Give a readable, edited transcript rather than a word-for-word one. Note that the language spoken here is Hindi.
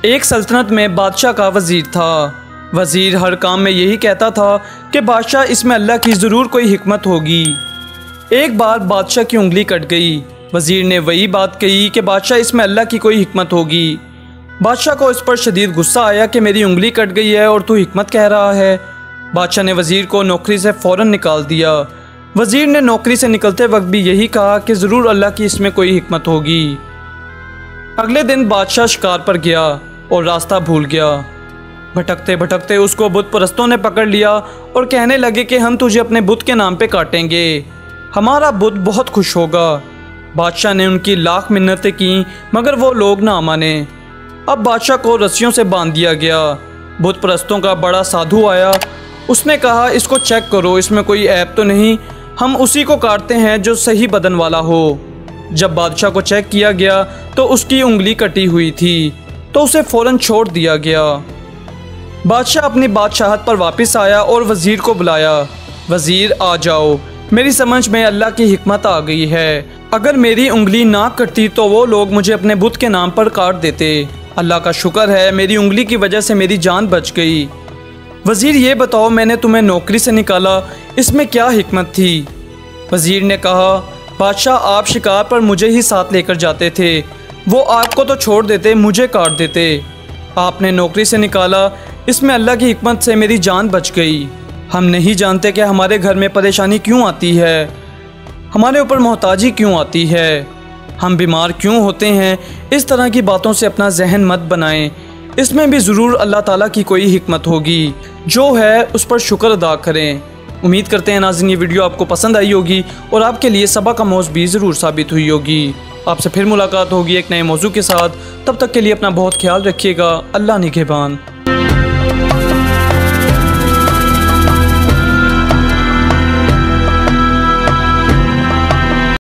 एक सल्तनत में बादशाह का वज़ीर था। वज़ीर हर काम में यही कहता था कि बादशाह इसमें अल्लाह की ज़रूर कोई हिकमत होगी। एक बार बादशाह की उंगली कट गई। वज़ीर ने वही बात कही कि बादशाह इसमें अल्लाह की कोई हिकमत होगी। बादशाह को इस पर शदीद गुस्सा आया कि मेरी उंगली कट गई है और तू हिकमत कह रहा है। बादशाह ने वज़ीर को नौकरी से फ़ौरन निकाल दिया। वज़ीर ने नौकरी से निकलते वक्त भी यही कहा कि ज़रूर अल्लाह की इसमें कोई हिकमत होगी। अगले दिन बादशाह शिकार पर गया और रास्ता भूल गया। भटकते भटकते उसको बुत परस्तों ने पकड़ लिया और कहने लगे कि हम तुझे अपने बुत के नाम पे काटेंगे, हमारा बुत बहुत खुश होगा। बादशाह ने उनकी लाख मिन्नतें की मगर वो लोग ना माने। अब बादशाह को रस्सियों से बांध दिया गया। बुत परस्तों का बड़ा साधु आया। उसने कहा इसको चेक करो, इसमें कोई ऐब तो नहीं, हम उसी को काटते हैं जो सही बदन वाला हो। जब बादशाह को चेक किया गया तो उसकी उंगली कटी हुई थी तो उसे फ़ौरन छोड़ दिया गया। बादशाह अपनी बादशाहत पर वापस आया और वज़ीर को बुलाया। वज़ीर आ जाओ, मेरी समझ में अल्लाह की हिकमत आ गई है। अगर मेरी उंगली ना कटती तो वो लोग मुझे अपने बुत के नाम पर काट देते। अल्लाह का शुक्र है मेरी उंगली की वजह से मेरी जान बच गई। वज़ीर ये बताओ, मैंने तुम्हें नौकरी से निकाला, इसमें क्या हिकमत थी? वज़ीर ने कहा बादशाह आप शिकार पर मुझे ही साथ लेकर जाते थे, वो आपको तो छोड़ देते, मुझे काट देते। आपने नौकरी से निकाला, इसमें अल्लाह की हिकमत से मेरी जान बच गई। हम नहीं जानते कि हमारे घर में परेशानी क्यों आती है, हमारे ऊपर मोहताजी क्यों आती है, हम बीमार क्यों होते हैं। इस तरह की बातों से अपना जहन मत बनाएं, इसमें भी ज़रूर अल्लाह ताला की कोई हिकमत होगी। जो है उस पर शुक्र अदा करें। उम्मीद करते हैं नाज़रीन ये वीडियो आपको पसंद आई होगी और आपके लिए सबक आमोज़ भी ज़रूर साबित हुई होगी। आपसे फिर मुलाकात होगी एक नए मौजू के साथ। तब तक के लिए अपना बहुत ख्याल रखिएगा। अल्लाह निगहबान।